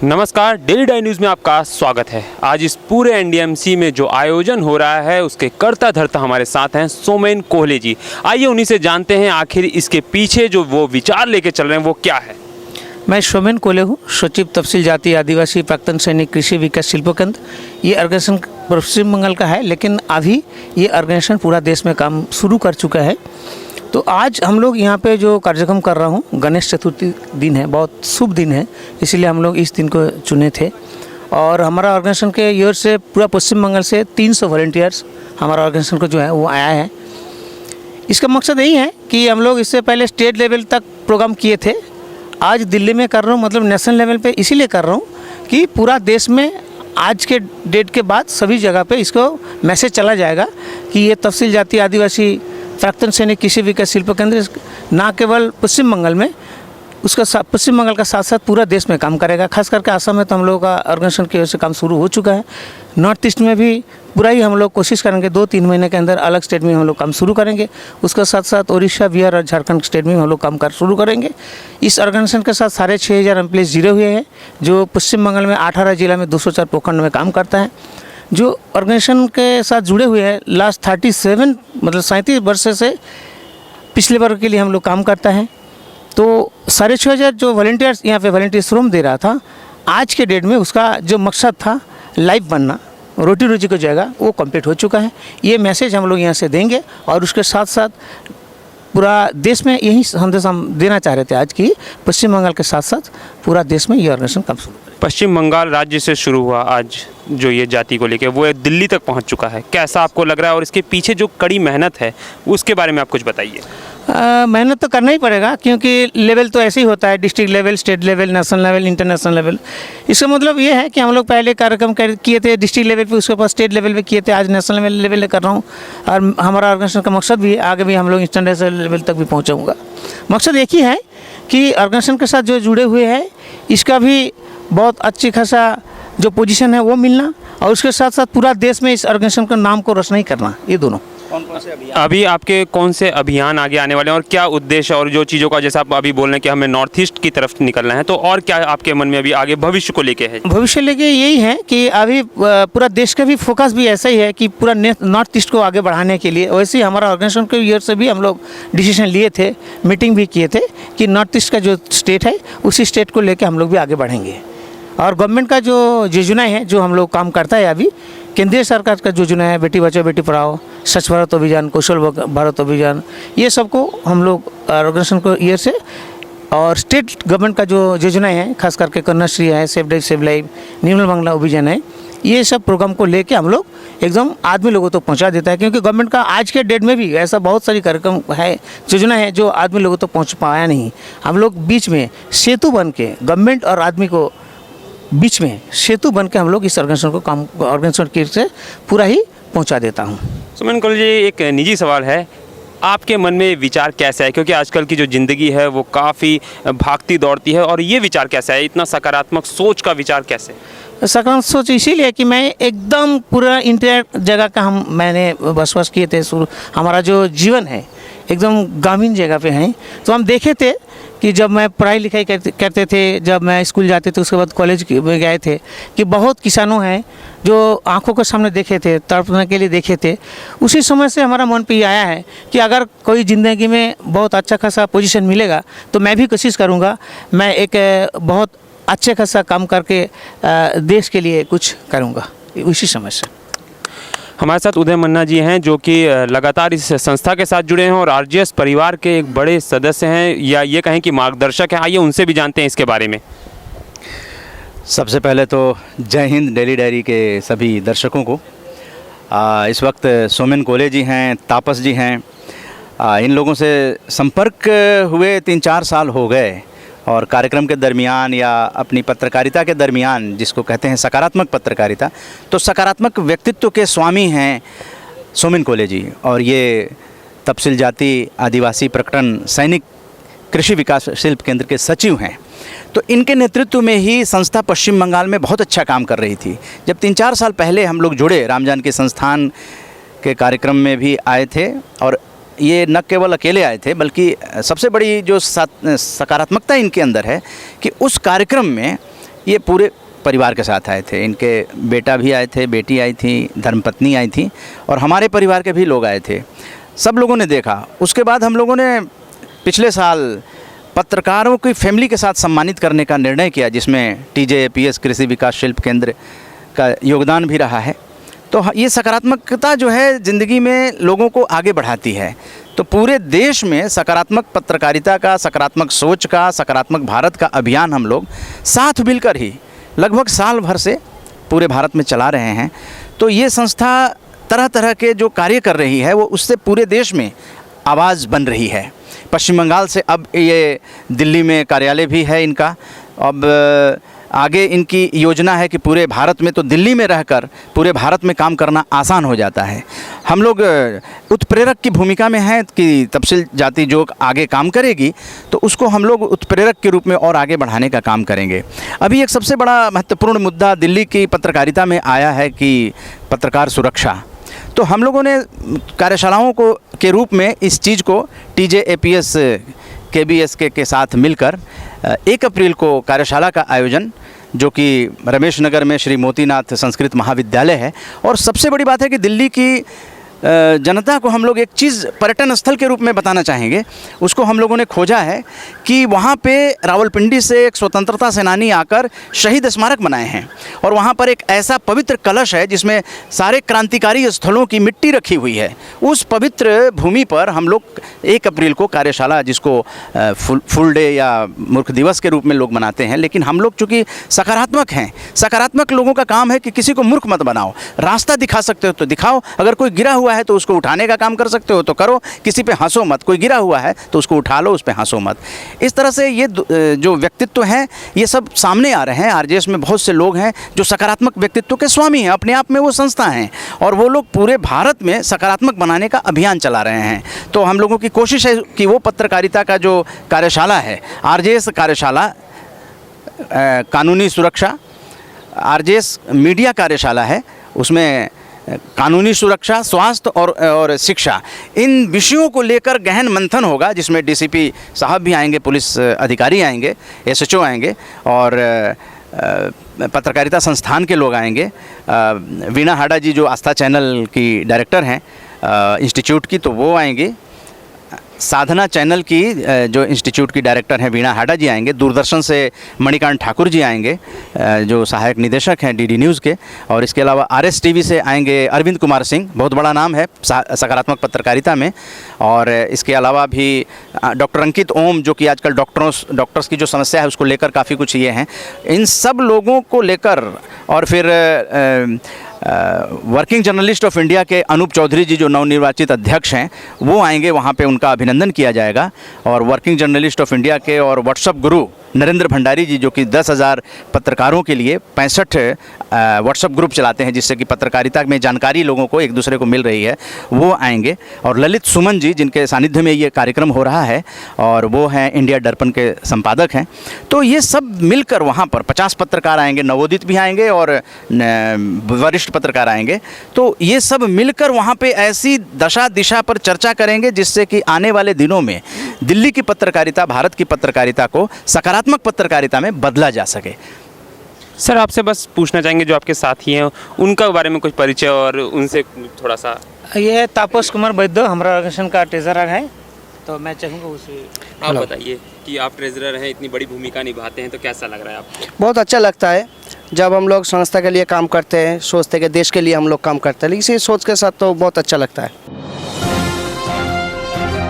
नमस्कार, daily die news में आपका स्वागत है। आज इस पूरे एनडीएमसी में जो आयोजन हो रहा है उसके कर्ता धर्ता हमारे साथ हैं सोमेन कोहले जी। आइए उन्हीं से जानते हैं आखिर इसके पीछे जो वो विचार लेके चल रहे हैं वो क्या है। मैं सोमेन कोहले हूँ, सचिव तफसील जाति आदिवासी प्राक्तन सैनिक कृषि विकास शिल्प केंद्र। ये ऑर्गेनाइजेशन पश्चिम बंगाल का है, लेकिन अभी ये ऑर्गेनाइजेशन पूरा देश में काम शुरू कर चुका है। तो आज हम लोग यहाँ पे जो कार्यक्रम कर रहा हूँ, गणेश चतुर्थी दिन है, बहुत शुभ दिन है, इसीलिए हम लोग इस दिन को चुने थे। और हमारा ऑर्गेनाइजेशन के ईयर से पूरा पश्चिम बंगाल से 300 वॉलंटियर्स हमारा ऑर्गेनाइजेशन को जो है वो आया है। इसका मकसद यही है कि हम लोग इससे पहले स्टेट लेवल तक प्रोग्राम किए थे, आज दिल्ली में कर रहा हूँ, मतलब नेशनल लेवल पे इसीलिए कर रहा हूँ कि पूरा देश में आज के डेट के बाद सभी जगह पे इसको मैसेज चला जाएगा कि ये तफसील जाति आदिवासी प्राक्तन सैनिक कृषि विकास शिल्प केंद्र ना केवल पश्चिम बंगाल में, उसका पश्चिम बंगाल का साथ साथ पूरा देश में काम करेगा। खास करके असम में तो हम लोगों का ऑर्गेनाइजेशन की वजह से काम शुरू हो चुका है। नॉर्थ ईस्ट में भी पूरा ही हम लोग कोशिश करेंगे 2-3 महीने के अंदर अलग स्टेट में हम लोग काम शुरू करेंगे। उसके साथ साथ उड़ीसा, बिहार और झारखंड स्टेट में हम लोग काम कर शुरू करेंगे। इस ऑर्गेनाइजेशन के साथ 6500 एम्प्लॉइज जुड़े हुए हैं, जो पश्चिम बंगाल में 18 जिला में 204 प्रखंड में काम करता है। जो ऑर्गेनाइजेशन के साथ जुड़े हुए हैं लास्ट 37 वर्ष से पिछले वर्ग के लिए हम लोग काम करता है। तो 6500 जो वॉलंटियर्स यहाँ पे वॉलंटियर श्रम दे रहा था, आज के डेट में उसका जो मकसद था लाइफ बनना, रोटी रोजी को जाएगा, वो कंप्लीट हो चुका है। ये मैसेज हम लोग यहाँ से देंगे और उसके साथ साथ पूरा देश में यही संदेश हम देना चाह रहे थे आज की पश्चिम बंगाल के साथ साथ पूरा देश में ये ऑर्गेनाइजेशन काम शुरू करें। पश्चिम बंगाल राज्य से शुरू हुआ आज जो ये जाति को लेके वो दिल्ली तक पहुंच चुका है, कैसा आपको लग रहा है और इसके पीछे जो कड़ी मेहनत है उसके बारे में आप कुछ बताइए। मेहनत तो करना ही पड़ेगा, क्योंकि लेवल तो ऐसे ही होता है, district level, state level, national level, international level. इसका मतलब ये है कि हम लोग पहले कार्यक्रम किए थे डिस्ट्रिक्ट लेवल पे, उसके बाद स्टेट लेवल पे किए थे, आज नेशनल लेवल कर रहा हूँ। और हमारा ऑर्गेनाइजेशन का मकसद भी आगे भी हम लोग इंटरनेशनल लेवल तक भी पहुँचाऊँगा। मकसद एक ही है कि ऑर्गेनाइजेशन के साथ जो जुड़े हुए हैं इसका भी बहुत अच्छी खासा जो पोजीशन है वो मिलना, और उसके साथ साथ पूरा देश में इस ऑर्गेनाइजेशन का नाम को रोशनाई करना। ये दोनों कौन-कौन से अभियान अभी आपके कौन से अभियान आगे आने वाले हैं और क्या उद्देश्य और जो चीज़ों का, जैसा आप अभी बोल रहे हैं कि हमें नॉर्थ ईस्ट की तरफ निकलना है, तो और क्या आपके मन में अभी आगे भविष्य को लेके है? भविष्य लेके यही है कि अभी पूरा देश का भी फोकस भी ऐसा ही है कि पूरा नॉर्थ ईस्ट को आगे बढ़ाने के लिए। वैसे ही हमारा ऑर्गेनाइजेशन के ईयर से भी हम लोग डिसीजन लिए थे, मीटिंग भी किए थे कि नॉर्थ ईस्ट का जो स्टेट है उसी स्टेट को लेकर हम लोग भी आगे बढ़ेंगे। और गवर्नमेंट का जो योजना है, जो हम लोग काम करता है अभी, केंद्रीय सरकार का योजना है बेटी बचाओ बेटी पढ़ाओ, स्वच्छ भारत अभियान, कौशल भारत अभियान, ये सबको हम लोग ऑर्गेनाइजेशन को ईयर से, और स्टेट गवर्नमेंट का जो योजना है खास करके कन्याश्री है, सेव लाइफ सेव लाइफ, निर्मल बांग्ला अभियान है, ये सब प्रोग्राम को लेके हम लोग एकदम आदमी लोगों तक पहुंचा देता है। क्योंकि गवर्नमेंट का आज के डेट में भी ऐसा बहुत सारी कार्यक्रम है, योजना है जो आदमी लोगों तक पहुंच पाया नहीं। हम लोग बीच में सेतु बन के, गवर्नमेंट और आदमी को बीच में सेतु बन के हम लोग इस ऑर्गेनाइजेशन को काम ऑर्गेनाइजेशन के से पूरा ही पहुंचा देता हूं। सोमेन कोहले जी, एक निजी सवाल है, आपके मन में विचार कैसा है? क्योंकि आजकल की जो ज़िंदगी है वो काफ़ी भागती दौड़ती है, और ये विचार कैसा है, इतना सकारात्मक सोच का विचार कैसे? सकारात्मक सोच इसीलिए कि मैं एकदम पूरा इंटर जगह का मैंने बसवास किए थे। हमारा जो जीवन है एकदम ग्रामीण जगह पे है। तो हम देखे थे कि जब मैं पढ़ाई लिखाई करते थे, जब मैं स्कूल जाते थे, उसके बाद कॉलेज में गए थे, कि बहुत किसानों हैं जो आंखों के सामने देखे थे, तड़पने के लिए देखे थे। उसी समय से हमारा मन पे ये आया है कि अगर कोई ज़िंदगी में बहुत अच्छा खासा पोजीशन मिलेगा तो मैं भी कोशिश करूँगा, मैं एक बहुत अच्छे खासा काम करके देश के लिए कुछ करूँगा। उसी समय से हमारे साथ उदय मन्ना जी हैं, जो कि लगातार इस संस्था के साथ जुड़े हैं और आरजीएस परिवार के एक बड़े सदस्य हैं, या ये कहें कि मार्गदर्शक हैं। आइए उनसे भी जानते हैं इसके बारे में। सबसे पहले तो जय हिंद डेली डायरी के सभी दर्शकों को। इस वक्त सोमेन कोहले जी हैं, तापस जी हैं, इन लोगों से संपर्क हुए 3-4 साल हो गए, और कार्यक्रम के दरमियान या अपनी पत्रकारिता के दरमियान, जिसको कहते हैं सकारात्मक पत्रकारिता, तो सकारात्मक व्यक्तित्व के स्वामी हैं सोमेन कोहले जी। और ये तफसील जाति आदिवासी प्रकटन सैनिक कृषि विकास शिल्प केंद्र के सचिव हैं। तो इनके नेतृत्व में ही संस्था पश्चिम बंगाल में बहुत अच्छा काम कर रही थी। जब 3-4 साल पहले हम लोग जुड़े, रामजानकी संस्थान के कार्यक्रम में भी आए थे, और ये न केवल अकेले आए थे, बल्कि सबसे बड़ी जो सकारात्मकता इनके अंदर है कि उस कार्यक्रम में ये पूरे परिवार के साथ आए थे। इनके बेटा भी आए थे, बेटी आई थी, धर्मपत्नी आई थी और हमारे परिवार के भी लोग आए थे। सब लोगों ने देखा। उसके बाद हम लोगों ने पिछले साल पत्रकारों की फैमिली के साथ सम्मानित करने का निर्णय किया, जिसमें TJAPS कृषि विकास शिल्प केंद्र का योगदान भी रहा है। तो ये सकारात्मकता जो है ज़िंदगी में लोगों को आगे बढ़ाती है। तो पूरे देश में सकारात्मक पत्रकारिता का, सकारात्मक सोच का, सकारात्मक भारत का अभियान हम लोग साथ मिलकर ही लगभग साल भर से पूरे भारत में चला रहे हैं। तो ये संस्था तरह तरह के जो कार्य कर रही है वो उससे पूरे देश में आवाज़ बन रही है। पश्चिम बंगाल से अब ये दिल्ली में कार्यालय भी है इनका। अब आगे इनकी योजना है कि पूरे भारत में, तो दिल्ली में रहकर पूरे भारत में काम करना आसान हो जाता है। हम लोग उत्प्रेरक की भूमिका में हैं कि तपसील जाति जो आगे काम करेगी तो उसको हम लोग उत्प्रेरक के रूप में और आगे बढ़ाने का काम करेंगे। अभी एक सबसे बड़ा महत्वपूर्ण मुद्दा दिल्ली की पत्रकारिता में आया है कि पत्रकार सुरक्षा। तो हम लोगों ने कार्यशालाओं को के रूप में इस चीज़ को TJAPS KBS के साथ मिलकर 1 अप्रैल को कार्यशाला का आयोजन, जो कि रमेश नगर में श्री मोतीनाथ संस्कृत महाविद्यालय है। और सबसे बड़ी बात है कि दिल्ली की जनता को हम लोग एक चीज़ पर्यटन स्थल के रूप में बताना चाहेंगे। उसको हम लोगों ने खोजा है कि वहाँ पे रावलपिंडी से एक स्वतंत्रता सेनानी आकर शहीद स्मारक बनाए हैं और वहाँ पर एक ऐसा पवित्र कलश है जिसमें सारे क्रांतिकारी स्थलों की मिट्टी रखी हुई है। उस पवित्र भूमि पर हम लोग 1 अप्रैल को कार्यशाला, जिसको फुल डे या मूर्ख दिवस के रूप में लोग मनाते हैं, लेकिन हम लोग चूँकि सकारात्मक हैं, सकारात्मक लोगों का काम है कि किसी को मूर्ख मत बनाओ। रास्ता दिखा सकते हो तो दिखाओ, अगर कोई गिरा हुआ है तो उसको उठाने का काम कर सकते हो तो करो, किसी पे हंसो मत। कोई गिरा हुआ है तो उसको उठा लो, उस पे हंसो मत। इस तरह से ये जो व्यक्तित्व हैं ये सब सामने आ रहे हैं। RJS में बहुत से लोग हैं जो सकारात्मक व्यक्तित्व के स्वामी हैं, अपने आप में वो संस्था हैं और वो लोग पूरे भारत में सकारात्मक बनाने का अभियान चला रहे हैं। तो हम लोगों की कोशिश है कि वो पत्रकारिता का जो कार्यशाला है, RJS कार्यशाला कानूनी सुरक्षा, RJS मीडिया कार्यशाला है, उसमें कानूनी सुरक्षा, स्वास्थ्य और शिक्षा, इन विषयों को लेकर गहन मंथन होगा, जिसमें DCP साहब भी आएंगे, पुलिस अधिकारी आएंगे, SHO आएंगे और पत्रकारिता संस्थान के लोग आएंगे। वीणा हाडा जी जो आस्था चैनल की डायरेक्टर हैं इंस्टीट्यूट की, तो वो आएंगे। साधना चैनल की जो इंस्टीट्यूट की डायरेक्टर हैं वीणा हाडा जी आएंगे। दूरदर्शन से मणिकांत ठाकुर जी आएंगे जो सहायक निदेशक हैं DD न्यूज़ के। और इसके अलावा RS TV से आएंगे अरविंद कुमार सिंह, बहुत बड़ा नाम है सकारात्मक पत्रकारिता में। और इसके अलावा भी डॉक्टर अंकित ओम, जो कि आजकल डॉक्टर्स की जो समस्या है उसको लेकर काफ़ी कुछ ये हैं। इन सब लोगों को लेकर और फिर वर्किंग जर्नलिस्ट ऑफ इंडिया के अनूप चौधरी जी जो नवनिर्वाचित अध्यक्ष हैं वो आएंगे, वहाँ पे उनका अभिनंदन किया जाएगा। और वर्किंग जर्नलिस्ट ऑफ इंडिया के और व्हाट्सएप गुरु नरेंद्र भंडारी जी, जो कि 10,000 पत्रकारों के लिए 65 व्हाट्सएप ग्रुप चलाते हैं, जिससे कि पत्रकारिता में जानकारी लोगों को एक दूसरे को मिल रही है, वो आएंगे। और ललित सुमन जी, जिनके सानिध्य में ये कार्यक्रम हो रहा है और वो हैं इंडिया दर्पण के संपादक हैं। तो ये सब मिलकर वहाँ पर 50 पत्रकार आएंगे, नवोदित भी आएंगे और वरिष्ठ पत्रकार आएंगे। तो ये सब मिलकर वहाँ पे ऐसी दशा दिशा पर चर्चा करेंगे जिससे कि आने वाले दिनों में दिल्ली की पत्रकारिता, भारत की पत्रकारिता को सकारात्मक पत्रकारिता में बदला जा सके। सर, आपसे बस पूछना चाहेंगे जो आपके साथी हैं उनका बारे में कुछ परिचय और उनसे थोड़ा सा। ये है तापस कुमार वैद्य, हमारा ऑर्गेनाइजेशन का ट्रेजरर है। तो मैं चाहूँगा उसे आप बताइए कि आप ट्रेजरर हैं, इतनी बड़ी भूमिका निभाते हैं, तो कैसा लग रहा है आपको? बहुत अच्छा लगता है जब हम लोग संस्था के लिए काम करते हैं, सोचते हैं कि देश के लिए हम लोग काम करते हैं, लेकिन इसी सोच के साथ तो बहुत अच्छा लगता है।